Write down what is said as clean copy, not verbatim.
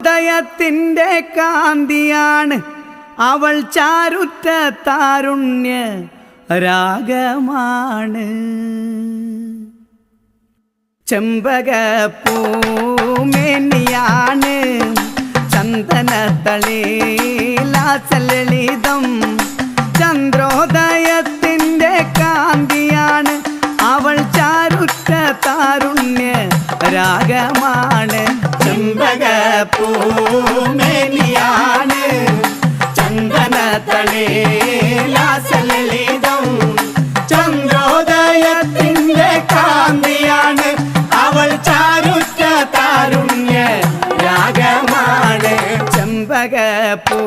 ദയത്തിൻ്റെ കാന്തിയാണ് അവൾ ചാരുറ്റ താരുണ്യ രാഗമാണ്. ചെമ്പകപ്പൂമേനിയാണ് ചന്ദനത്തളിലാസലളിതം. ചന്ദ്രോദയത്തിൻ്റെ കാന്തിയാണ് അവൾ ചാരുറ്റ താരുണ്യ രാഗമാണ്. ചെമ്പകപ്പൂമേനിയാണ് ചന്ദനത്തളിലാസലളിതം. ചന്ദ്രോദയത്തിൻ്റെ കാന്തിയാണ് അവൾ ചാരുറ്റ താരുണ്യ രാഗമാണ്. ചെമ്പകപ്പൂ